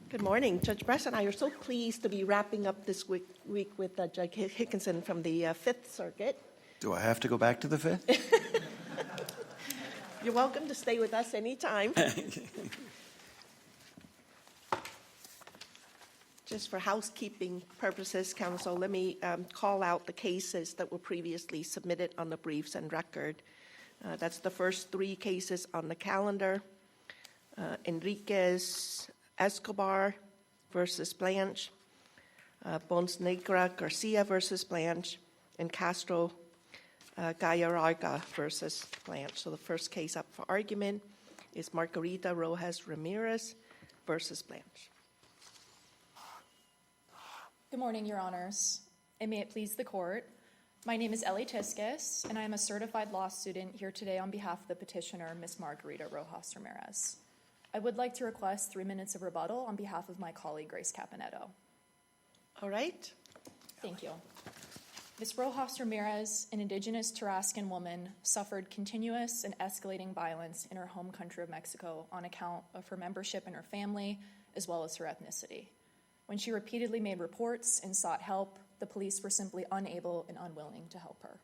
Good morning. Judge Bress and I are so pleased to be wrapping up this week with Judge Higginson from the Fifth Circuit. Do I have to go back to the Fifth? You're welcome to stay with us anytime. Just for housekeeping purposes, counsel, let me call out the cases that were previously submitted on the briefs and record. That's the first three cases on the calendar. Enriquez Escobar versus Blanche, Bonnegra Garcia versus Blanche, and Castro Galarraga versus Blanche. So the first case up for argument is Margarita Rojas Ramirez versus Blanche. Good morning, Your Honors, and may it please the Court. My name is Ellie Tiscus, and I am a certified law student here today on behalf of the petitioner, Ms. Margarita Rojas Ramirez. I would like to request 3 minutes of rebuttal on behalf of my colleague, Grace Caponetto. All right. Thank you. Ms. Rojas Ramirez, an indigenous Tarascan woman, suffered continuous and escalating violence in her home country of Mexico on account of her membership in her family as well as her ethnicity. When she repeatedly made reports and sought help, the police were simply unable and unwilling to help her.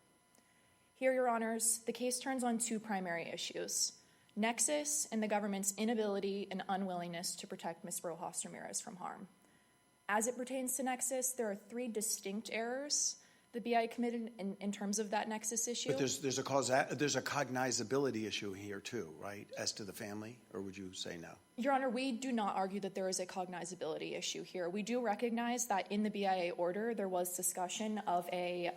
Here, Your Honors, the case turns on two primary issues: nexus and the government's inability and unwillingness to protect Ms. Rojas Ramirez from harm. As it pertains to nexus, there are three distinct errors the BIA committed in terms of that nexus issue. But there's a cognizability issue here too, right, as to the family, or would you say no? Your Honor, we do not argue that there is a cognizability issue here. We do recognize that in the BIA order, there was discussion of a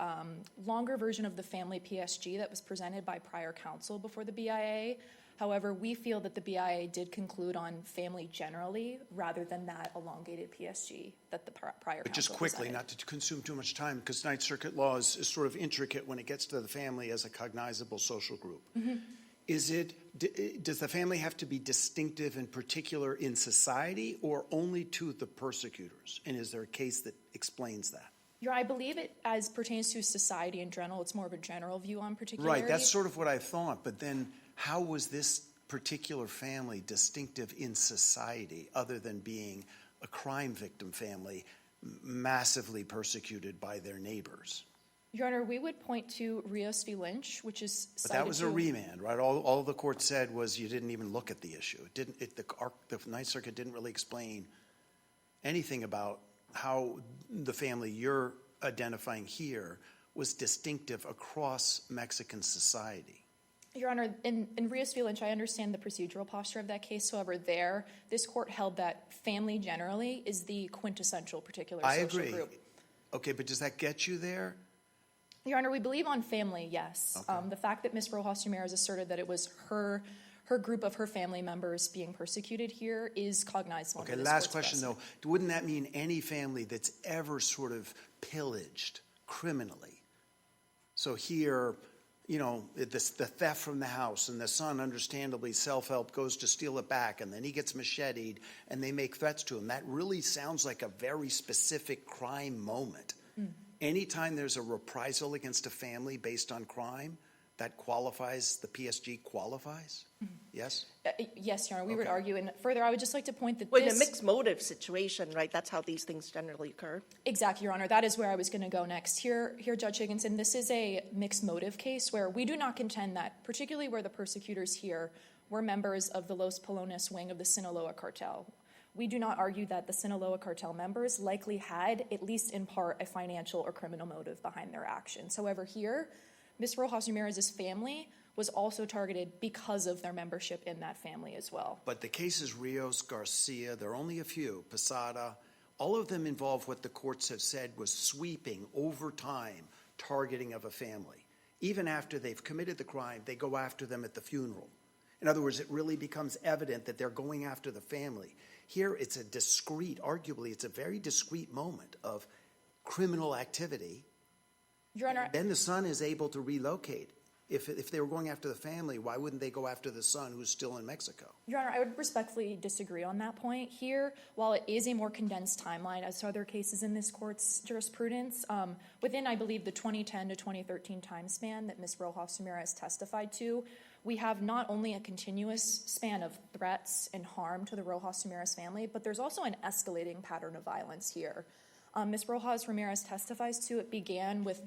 longer version of the family PSG that was presented by prior counsel before the BIA. However, we feel that the BIA did conclude on family generally rather than that elongated PSG that the prior counsel But just quickly, presented. not to consume too much time, because Ninth Circuit law is sort of intricate when it gets to the family as a cognizable social group. Mm-hmm. Does the family have to be distinctive and particular in society or only to the persecutors? And is there a case that explains that? I believe it as pertains to society in general. It's more of a general view on particularity. Right, that's sort of what I thought. But then how was this particular family distinctive in society other than being a crime victim family massively persecuted by their neighbors? Your Honor, we would point to Rios v. Lynch, which is cited. But that was a remand, right? All the court said was you didn't even look at the issue. The Ninth Circuit didn't really explain anything about how the family you're identifying here was distinctive across Mexican society. Your Honor, in Rios v. Lynch, I understand the procedural posture of that case. However, this court held that family generally is the quintessential particular social group. I agree. Okay, but does that get you there? Your Honor, we believe on family, yes. Okay. The fact that Ms. Rojas Ramirez asserted that it was her group of her family members being persecuted here is cognizable. Okay, last question though. Wouldn't that mean any family that's ever sort of pillaged criminally? So here, you know, the theft from the house, and the son, understandably, self-help, goes to steal it back, and then he gets macheted, and they make threats to him. That really sounds like a very specific crime moment. Anytime there's a reprisal against a family based on crime, that qualifies, the PSG qualifies? Yes? Yes, Your Honor, we would argue. And further, I would just like to point that in a mixed motive situation, right, that's how these things generally occur. Exactly, Your Honor. That is where I was going to go next. Here, Judge Higginson, this is a mixed motive case where we do not contend that, particularly where the persecutors here were members of the Los Polones wing of the Sinaloa cartel. We do not argue that the Sinaloa cartel members likely had, at least in part, a financial or criminal motive behind their actions. However, here, Ms. Rojas Ramirez's family was also targeted because of their membership in that family as well. But the cases Rios, Garcia, there are only a few, Posada, all of them involve what the courts have said was sweeping, over time, targeting of a family. Even after they've committed the crime, they go after them at the funeral. In other words, it really becomes evident that they're going after the family. Here, it's a discrete, arguably, it's a very discrete moment of criminal activity. Your Honor, then the son is able to relocate. If they were going after the family, why wouldn't they go after the son who's still in Mexico? Your Honor, I would respectfully disagree on that point here. While it is a more condensed timeline as to other cases in this court's jurisprudence, within, I believe, the 2010 to 2013 time span that Ms. Rojas Ramirez testified to, we have not only a continuous span of threats and harm to the Rojas Ramirez family, but there's also an escalating pattern of violence here. Ms. Rojas Ramirez testifies to it began with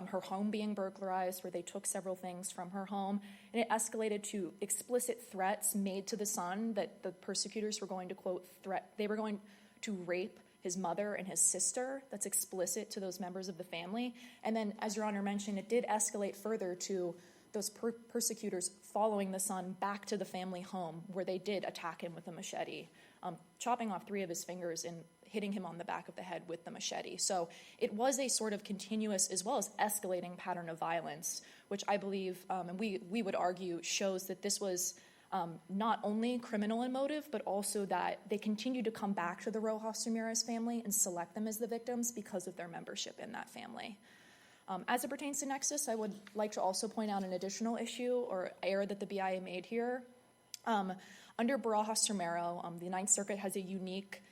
her home being burglarized, where they took several things from her home, and it escalated to explicit threats made to the son that the persecutors were going to, quote, they were going to rape his mother and his sister. That's explicit to those members of the family. And then, as Your Honor mentioned, it did escalate further to those persecutors following the son back to the family home, where they did attack him with a machete, chopping off 3 of his fingers and hitting him on the back of the head with the machete. So it was a sort of continuous as well as escalating pattern of violence, which I believe, and we would argue, shows that this was not only criminal in motive, but also that they continued to come back to the Rojas Ramirez family and select them as the victims because of their membership in that family. As it pertains to nexus, I would like to also point out an additional issue or error that the BIA made here. Under Barajas Romero, the Ninth Circuit has a unique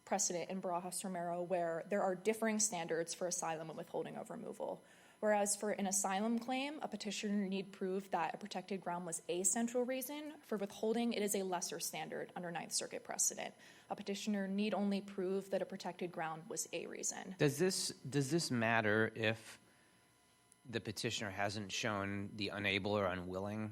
precedent in Barajas Romero where there are differing standards for asylum and withholding of removal. Whereas for an asylum claim, a petitioner need prove that a protected ground was a central reason. For withholding, it is a lesser standard under Ninth Circuit precedent. A petitioner need only prove that a protected ground was a reason. Does this matter if the petitioner hasn't shown the unable or unwilling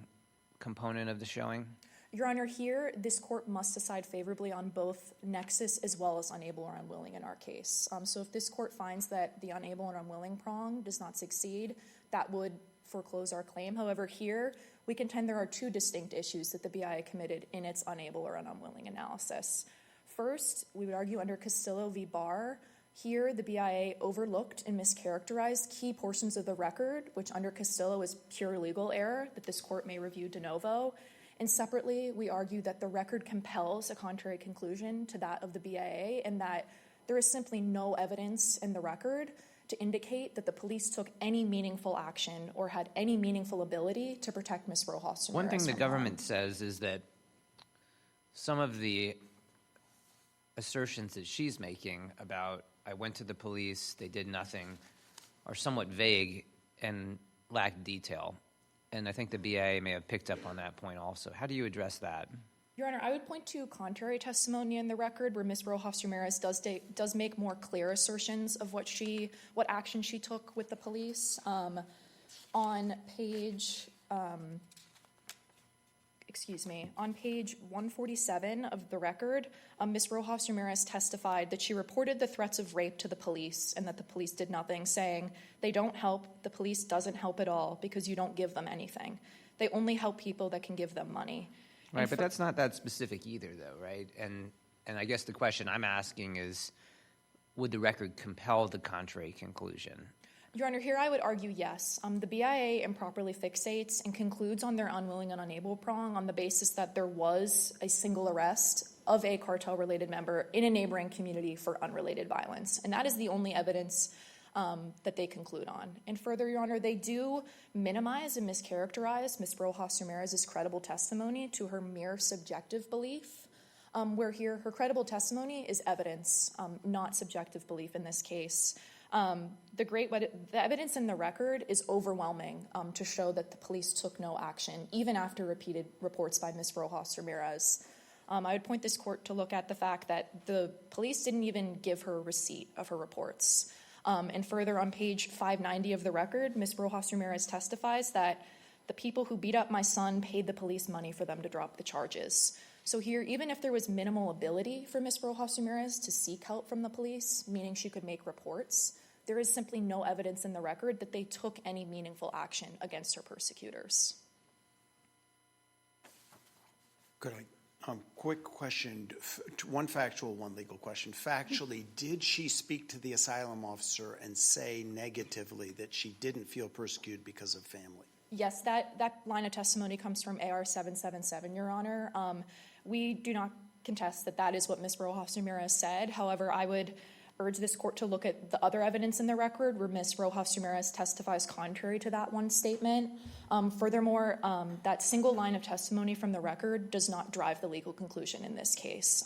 component of the showing? Your Honor, here, this court must decide favorably on both nexus as well as unable or unwilling in our case. So if this court finds that the unable or unwilling prong does not succeed, that would foreclose our claim. However, here, we contend there are 2 distinct issues that the BIA committed in its unable or unwilling analysis. First, we would argue under Castillo v. Barr, here the BIA overlooked and mischaracterized key portions of the record, which under Castillo is pure legal error that this court may review de novo. And separately, we argue that the record compels a contrary conclusion to that of the BIA and that there is simply no evidence in the record to indicate that the police took any meaningful action or had any meaningful ability to protect Ms. Rojas Ramirez. One thing the government says is that some of the assertions that she's making about, I went to the police, they did nothing, are somewhat vague and lack detail. And I think the BIA may have picked up on that point also. How do you address that? Your Honor, I would point to contrary testimony in the record where Ms. Rojas Ramirez does make more clear assertions of what action she took with the police. On page 147 of the record, Ms. Rojas Ramirez testified that she reported the threats of rape to the police and that the police did nothing, saying, they don't help, the police doesn't help at all because you don't give them anything. They only help people that can give them money. Right, but that's not that specific either, though, right? And I guess the question I'm asking is, would the record compel the contrary conclusion? Your Honor, here I would argue yes. The BIA improperly fixates and concludes on their unwilling and unable prong on the basis that there was a single arrest of a cartel-related member in a neighboring community for unrelated violence. And that is the only evidence that they conclude on. And further, Your Honor, they do minimize and mischaracterize Ms. Rojas Ramirez's credible testimony to her mere subjective belief, where here her credible testimony is evidence, not subjective belief in this case. The evidence in the record is overwhelming to show that the police took no action, even after repeated reports by Ms. Rojas Ramirez. I would point this court to look at the fact that the police didn't even give her a receipt of her reports. And further, on page 590 of the record, Ms. Rojas Ramirez testifies that the people who beat up my son paid the police money for them to drop the charges. So here, even if there was minimal ability for Ms. Rojas Ramirez to seek help from the police, meaning she could make reports, there is simply no evidence in the record that they took any meaningful action against her persecutors. Could I, quick question, one factual, one legal question. Factually, did she speak to the asylum officer and say negatively that she didn't feel persecuted because of family? Yes, that line of testimony comes from AR 777, Your Honor. We do not contest that that is what Ms. Rojas Ramirez said. However, I would urge this court to look at the other evidence in the record where Ms. Rojas Ramirez testifies contrary to that one statement. Furthermore, that single line of testimony from the record does not drive the legal conclusion in this case.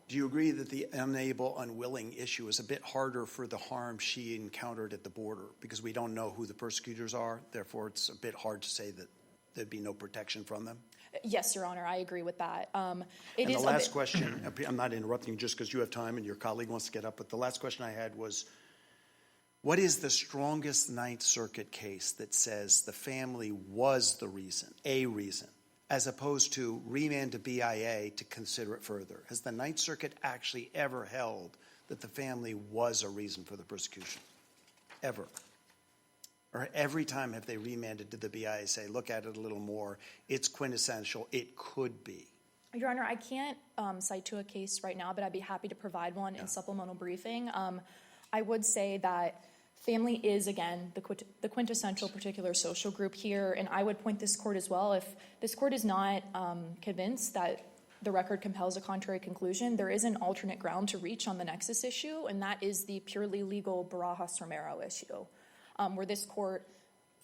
Do you agree that the unable, unwilling issue is a bit harder for the harm she encountered at the border? Because we don't know who the persecutors are, therefore it's a bit hard to say that there'd be no protection from them? Yes, Your Honor, I agree with that. And the last question, I'm not interrupting just because you have time and your colleague wants to get up, but the last question I had was, what is the strongest Ninth Circuit case that says the family was the reason, a reason, as opposed to remand to BIA to consider it further? Has the Ninth Circuit actually ever held that the family was a reason for the persecution? Ever? Or every time have they remanded to the BIA, say, look at it a little more, it's quintessential, it could be? Your Honor, I can't cite to a case right now, but I'd be happy to provide one in supplemental briefing. I would say that family is, again, the quintessential particular social group here, and I would point this court as well. If this court is not convinced that the record compels a contrary conclusion, there is an alternate ground to reach on the nexus issue, and that is the purely legal Barajas-Romero issue, where this court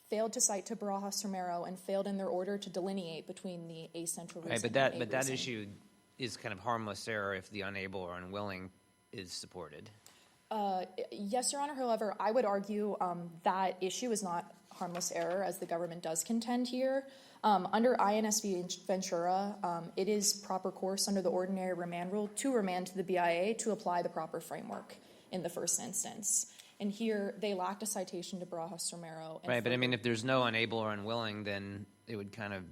failed to cite to Barajas-Romero and failed in their order to delineate between the acentral reason Right, and but that reason. issue is kind of harmless error if the unable or unwilling is supported. Yes, Your Honor. However, I would argue that issue is not harmless error, as the government does contend here. Under INS v. Ventura, it is proper course under the ordinary remand rule to remand to the BIA to apply the proper framework in the first instance. And here, they lacked a citation to Barajas-Romero. Right, but I mean, if there's no unable or unwilling, then it would kind of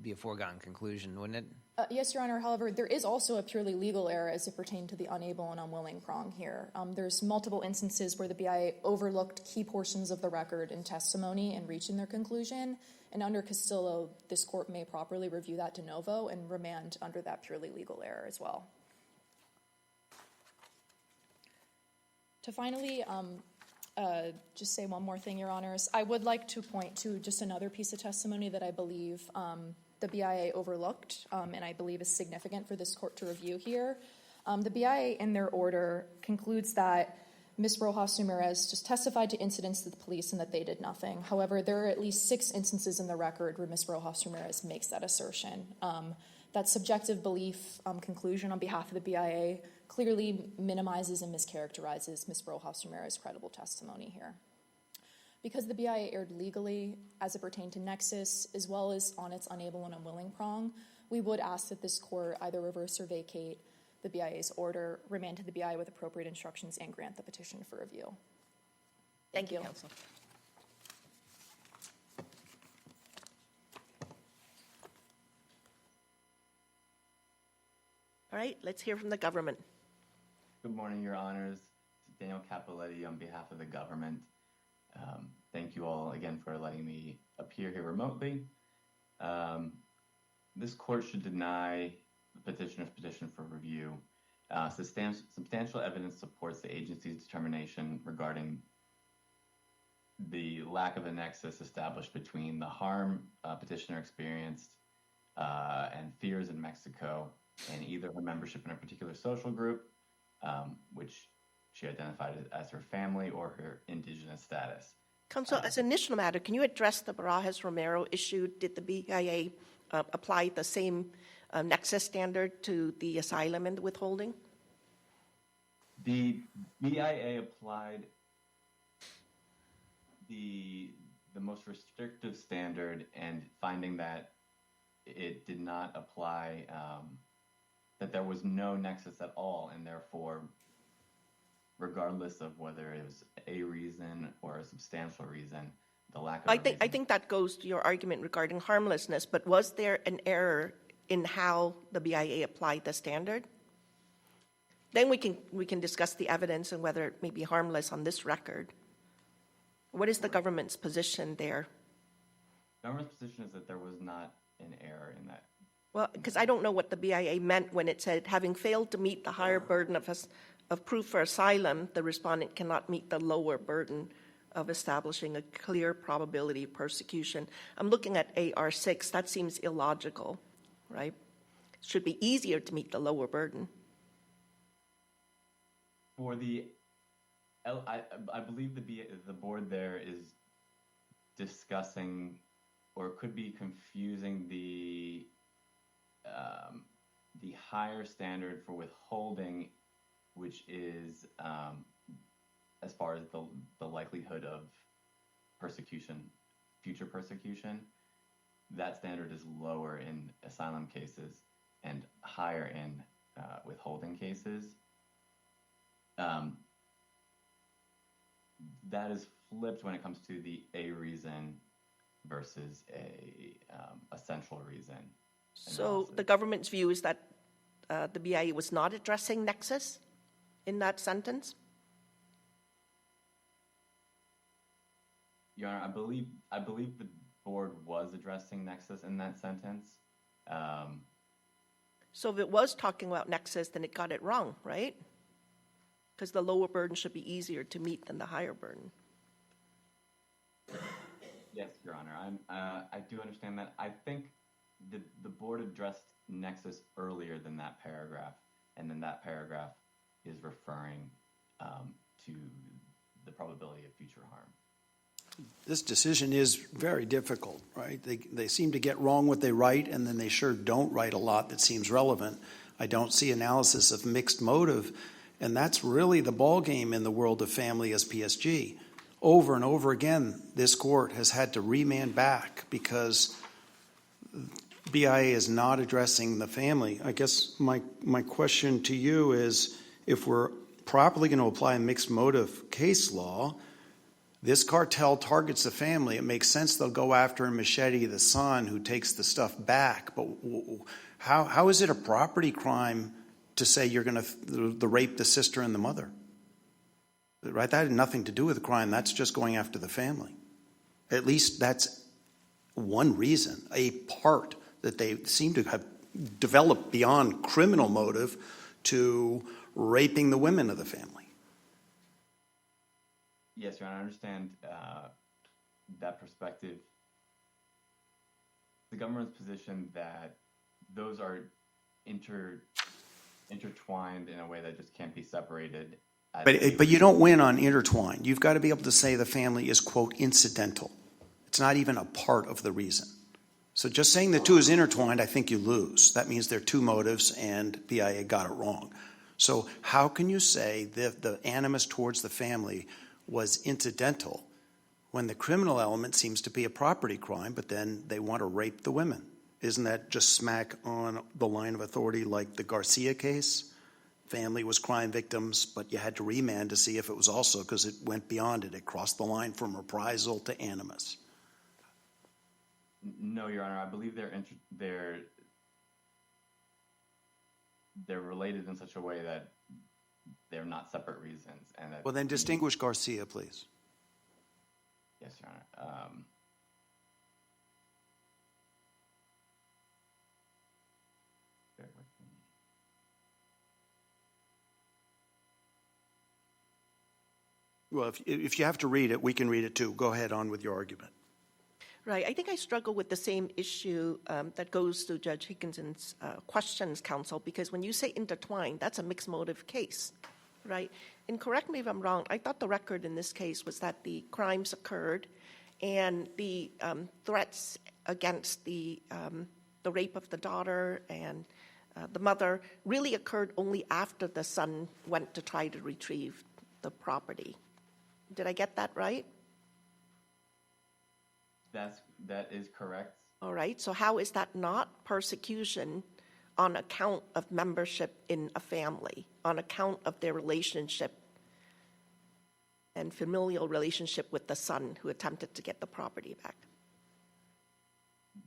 be a foregone conclusion, wouldn't it? Yes, Your Honor. However, there is also a purely legal error as it pertained to the unable and unwilling prong here. There's multiple instances where the BIA overlooked key portions of the record in testimony in reaching their conclusion. And under Castillo, this court may properly review that de novo and remand under that purely legal error as well. To finally just say one more thing, Your Honors, I would like to point to just another piece of testimony that I believe the BIA overlooked and I believe is significant for this court to review here. The BIA, in their order, concludes that Ms. Rojas Ramirez just testified to incidents to the police and that they did nothing. However, there are at least 6 instances in the record where Ms. Rojas Ramirez makes that assertion. That subjective belief conclusion on behalf of the BIA clearly minimizes and mischaracterizes Ms. Rojas Ramirez's credible testimony here. Because the BIA erred legally as it pertained to nexus, as well as on its unable and unwilling prong, we would ask that this court either reverse or vacate the BIA's order, remand to the BIA with appropriate instructions, and grant the petition for review. Thank you. Counsel. All right, let's hear from the government. Good morning, Your Honors. Daniel Capoletti on behalf of the government. Thank you all again for letting me appear here remotely. This court should deny the petitioner's petition for review. Substantial evidence supports the agency's determination regarding the lack of a nexus established between the harm petitioner experienced and fears in Mexico and either her membership in a particular social group, which she identified as her family, or her indigenous status. Counsel, as an initial matter, can you address the Barajas-Romero issue? Did the BIA apply the same nexus standard to the asylum and the withholding? The BIA applied the most restrictive standard, and finding that it did not apply, that there was no nexus at all, and therefore, regardless of whether it was a reason or a substantial reason, the lack of I think that goes to your argument regarding harmlessness, but was there an error in how the BIA applied the standard? Then we can discuss the evidence and whether it may be harmless on this record. What is the government's position there? The government's position is that there was not an error in that. Well, because I don't know what the BIA meant when it said, having failed to meet the higher burden of proof for asylum, the respondent cannot meet the lower burden of establishing a clear probability of persecution. I'm looking at AR6. That seems illogical, right? It should be easier to meet the lower burden. For the I believe the board there is discussing, or could be confusing the higher standard for withholding, which is as far as the likelihood of persecution, future persecution. That standard is lower in asylum cases and higher in withholding cases. That is flipped when it comes to a reason versus a central reason. So analysis. the government's view is that the BIA was not addressing nexus in that sentence? Your Honor, I believe the board was addressing nexus in that sentence. So if it was talking about nexus, then it got it wrong, right? Because the lower burden should be easier to meet than the higher burden. Yes, Your Honor. I do understand that. I think the board addressed nexus earlier than that paragraph, and then that paragraph is referring to the probability of future harm. This decision is very difficult, right? They seem to get wrong what they write, and then they sure don't write a lot that seems relevant. I don't see analysis of mixed motive, and that's really the ballgame in the world of family as PSG. Over and over again, this court has had to remand back because BIA is not addressing the family. I guess my question to you is, if we're properly going to apply a mixed motive case law, this cartel targets the family. It makes sense they'll go after and machete the son who takes the stuff back. But how is it a property crime to say you're going to rape the sister and the mother? Right? That had nothing to do with the crime. That's just going after the family. At least that's one reason, a part that they seem to have developed beyond criminal motive to raping the women of the family. Yes, Your Honor, I understand that perspective. The government's position that those are intertwined in a way that just can't be separated. But you don't win on intertwined. You've got to be able to say the family is, quote, incidental. It's not even a part of the reason. So just saying the two is intertwined, I think you lose. That means there are two motives, and BIA got it wrong. So how can you say that the animus towards the family was incidental when the criminal element seems to be a property crime, but then they want to rape the women? Isn't that just smack on the line of authority like the Garcia case? Family was crime victims, but you had to remand to see if it was also, because it went beyond it. It crossed the line from reprisal to animus. No, Your Honor. I believe they're related in such a way that they're not separate reasons. And that Well, then distinguish Garcia, please. Yes, Your Honor. Bear with me. Well, if you have to read it, we can read it too. Go ahead on with your argument. Right. I think I struggle with the same issue that goes to Judge Higginson's questions, counsel, because when you say intertwined, that's a mixed motive case, right? And correct me if I'm wrong, I thought the record in this case was that the crimes occurred and the threats against the rape of the daughter and the mother really occurred only after the son went to try to retrieve the property. Did I get that right? That is correct. All right. So how is that not persecution on account of membership in a family, on account of their relationship and familial relationship with the son who attempted to get the property back?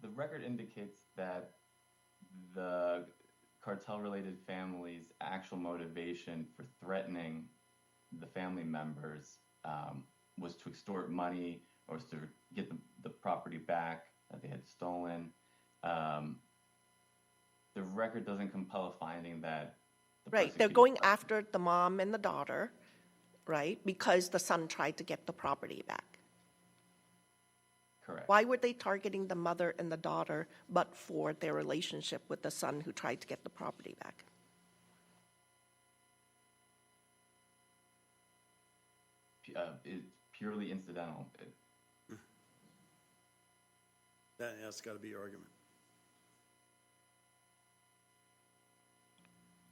The record indicates that the cartel-related family's actual motivation for threatening the family members was to extort money or was to get the property back that they had stolen. The record doesn't compel a finding that Right. They're going after the mom and the daughter, right, because the son tried to get the property back. Correct. Why were they targeting the mother and the daughter but for their relationship with the son who tried to get the property back? it's purely incidental. That's got to be your argument.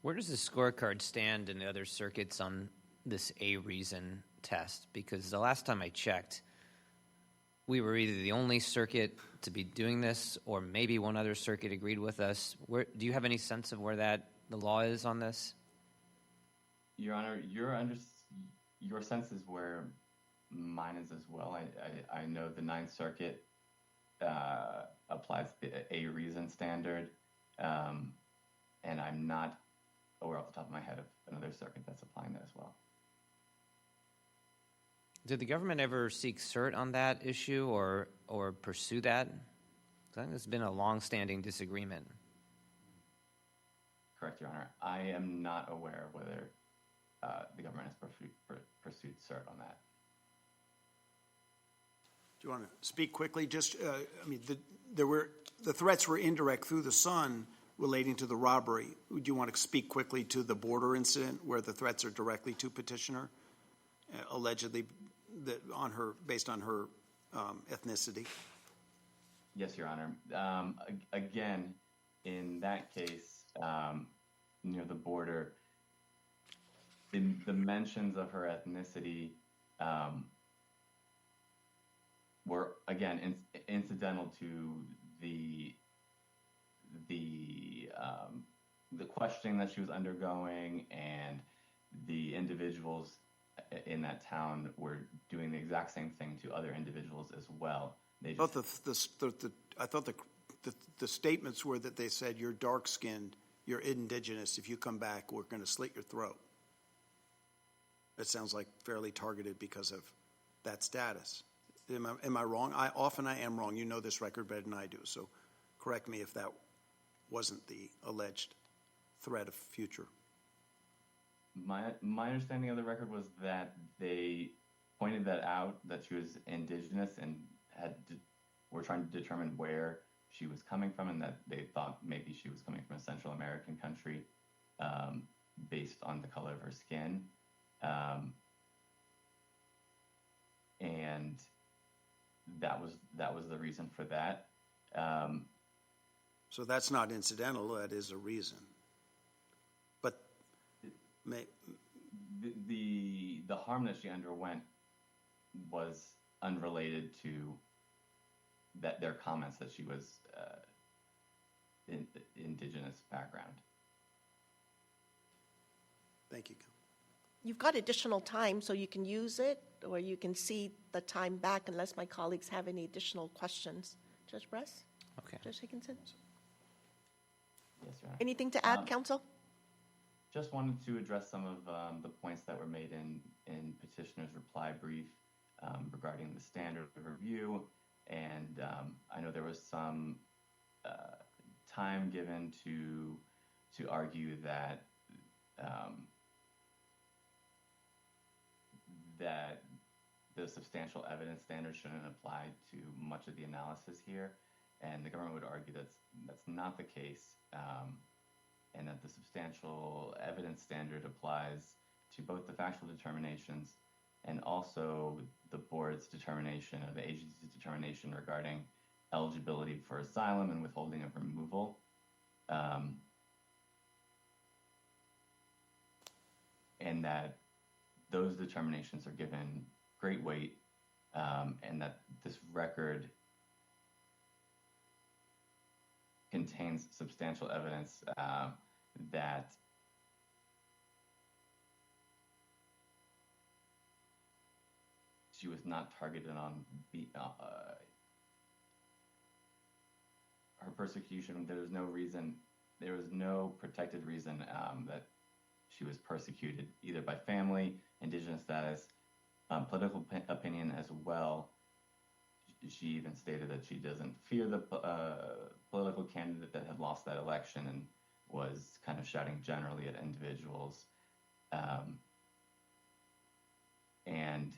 Where does the scorecard stand in the other circuits on this a reason test? Because the last time I checked, we were either the only circuit to be doing this, or maybe one other circuit agreed with us. Do you have any sense of where the law is on this? Your Honor, your sense is where mine is as well. I know the Ninth Circuit applies the a reason standard, and I'm not aware off the top of my head of another circuit that's applying that as well. Did the government ever seek cert on that issue or pursue that? 'Cause I think there's been a long-standing disagreement. Correct, Your Honor. I am not aware of whether the government has pursued cert on that. Do you want to speak quickly? Just, the threats were indirect through the son relating to the robbery. Do you want to speak quickly to the border incident where the threats are directly to Petitioner, allegedly based on her ethnicity? Yes, Your Honor. Again, in that case, near the border, in the mentions of her ethnicity were, again, incidental to the questioning that she was undergoing, and the individuals in that town were doing the exact same thing to other individuals as well. They just, I thought the statements were that they said, "You're dark-skinned, you're indigenous. If you come back, we're going to slit your throat." That sounds like fairly targeted because of that status. Am I wrong? I am wrong. You know this record better than I do, so correct me if that wasn't the alleged threat of future. my understanding of the record was that they pointed that out, that she was indigenous, and were trying to determine where she was coming from, and that they thought maybe she was coming from a Central American country based on the color of her skin. And that was the reason for that. So that's not incidental. That is a reason. But the harm that she underwent was unrelated to their comments that she was indigenous background. thank you. You've got additional time, so you can use it, or you can see the time back unless my colleagues have any additional questions. Judge Bress? Okay. Judge Higginson? Yes, Your Honor. Anything to add, counsel? Just wanted to address some of the points that were made in Petitioner's reply brief regarding the standard of review. And I know there was some time given to argue that that the substantial evidence standard shouldn't apply to much of the analysis here. And the government would argue that's not the case, and that the substantial evidence standard applies to both the factual determinations and also the board's determination, or the agency's determination regarding eligibility for asylum and withholding of removal. And that those determinations are given great weight, and that this record contains substantial evidence that she was not targeted on her persecution. There was no protected reason that she was persecuted, either by family, indigenous status, political opinion as well. She even stated that she doesn't fear the political candidate that had lost that election, and was kind of shouting generally at individuals. And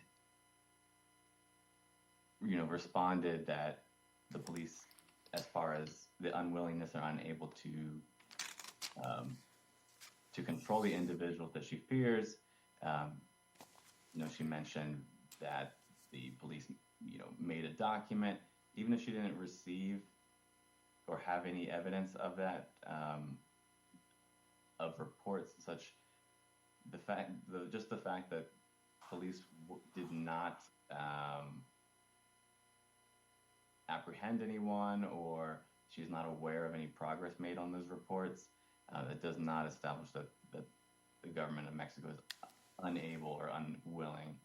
responded that the police, as far as the unwillingness or unable to control the individuals that she fears, she mentioned that the police, made a document, even if she didn't receive or have any evidence of that, of reports and such. Just the fact that police did not apprehend anyone, or she's not aware of any progress made on those reports, that does not establish that the government of Mexico is unable or unwilling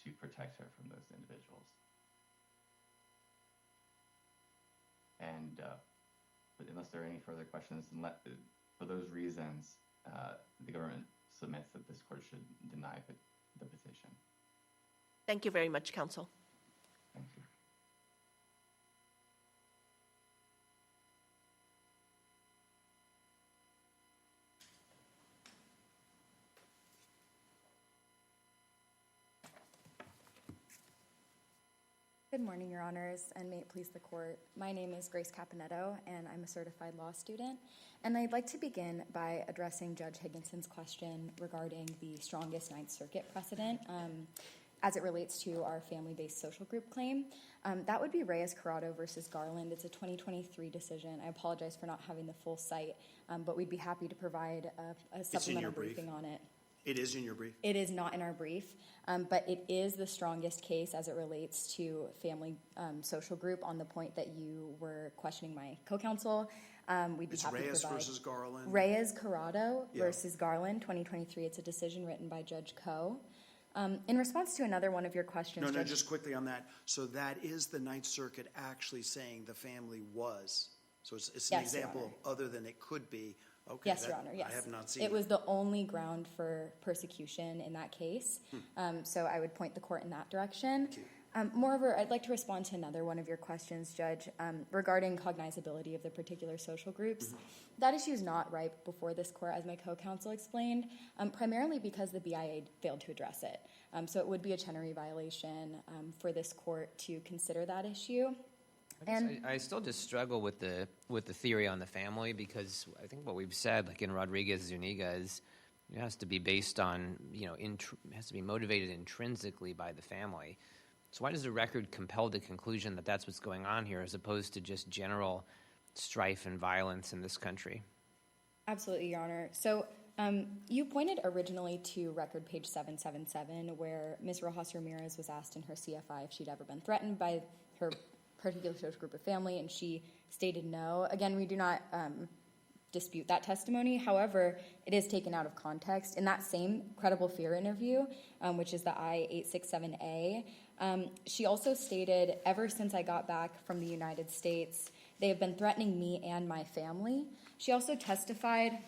to protect her from those individuals. And but unless there are any further questions, for those reasons, the government submits that this court should deny the petition. Thank you very much, counsel. Thank you. Good morning, Your Honors, and may it please the Court. My name is Grace Caponetto, and I'm a certified law student. And I'd like to begin by addressing Judge Higginson's question regarding the strongest Ninth Circuit precedent as it relates to our family-based social group claim. That would be Reyes-Corrado versus Garland. It's a 2023 decision. I apologize for not having the full cite, but we'd be happy to provide a supplemental briefing on it. It is in your brief? It is not in our brief, but it is the strongest case as it relates to family social group on the point that you were questioning my co-counsel. We'd be happy to provide. Reyes versus Garland? Reyes-Corrado versus Garland, 2023. It's a decision written by Judge Koh. In response to another one of your questions, No, just quickly on that. So that is the Ninth Circuit actually saying the family was. So it's an Yes, Your example Honor. other than it could be. Okay, Yes, Your Honor, yes. I have not seen it. Was the only ground for persecution in that case. So I would point the court in that direction. Moreover, I'd like to respond to another one of your questions, Judge, regarding cognizability of the particular social groups. That issue is not ripe before this court, as my co-counsel explained, primarily because the BIA failed to address it. So it would be a Chenery violation for this court to consider that issue. I still just struggle with the theory on the family, because I think what we've said, like in Rodriguez-Zuniga, is it has to be based on, it has to be motivated intrinsically by the family. So why does the record compel the conclusion that that's what's going on here, as opposed to just general strife and violence in this country? Absolutely, Your Honor. So you pointed originally to record page 777, where Ms. Rojas Ramirez was asked in her CFI if she'd ever been threatened by her particular social group of family, and she stated no. Again, we do not dispute that testimony. However, it is taken out of context. In that same credible fear interview, which is the I-867A, she also stated, ever since I got back from the United States, they have been threatening me and my family. She also testified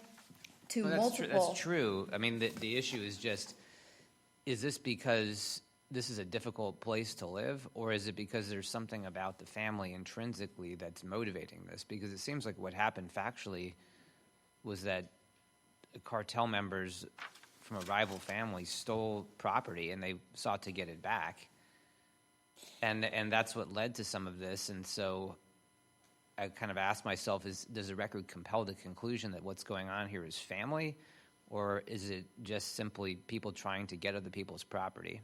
to multiple... That's true. I mean, the issue is just, is this because this is a difficult place to live, or is it because there's something about the family intrinsically that's motivating this? Because it seems like what happened factually was that cartel members from a rival family stole property and they sought to get it back. And that's what led to some of this. And so I kind of asked myself, does the record compel the conclusion that what's going on here is family, or is it just simply people trying to get other people's property?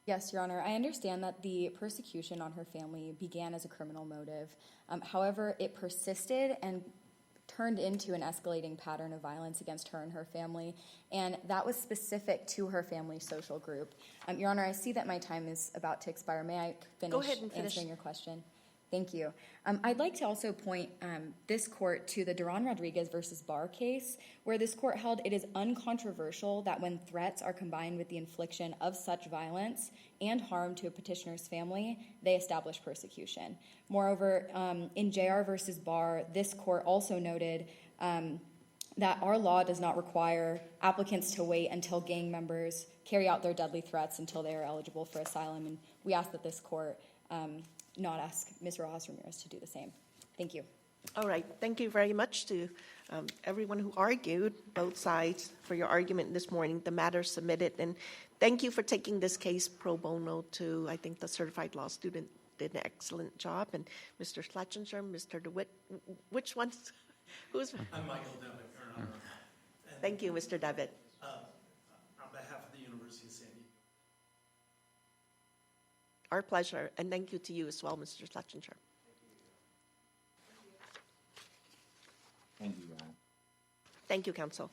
Yes, Your Honor. I understand that the persecution on her family began as a criminal motive. However, it persisted and turned into an escalating pattern of violence against her and her family, and that was specific to her family's social group. Your Honor, I see that my time is about to expire. May I finish, Go ahead and finish answering your question? Thank you. I'd like to also point this court to the Duran Rodriguez versus Barr case, where this court held it is uncontroversial that when threats are combined with the infliction of such violence and harm to a petitioner's family, they establish persecution. Moreover, in JR versus Barr, this court also noted that our law does not require applicants to wait until gang members carry out their deadly threats until they are eligible for asylum, and we ask that this court not ask Ms. Rojas Ramirez to do the same. Thank you. All right. Thank you very much to everyone who argued, both sides, for your argument this morning. The matter submitted. And thank you for taking this case pro bono too. I think the certified law student did an excellent job. And Mr. Schlesinger, Mr. DeWitt, which ones? Who's? I'm Michael Devitt, Your Honor. Thank you, Mr. Devitt. On behalf of the University of San Diego. Our pleasure, and thank you to you as well, Mr. Schlesinger. Thank you, Your Honor. Thank you, Counsel.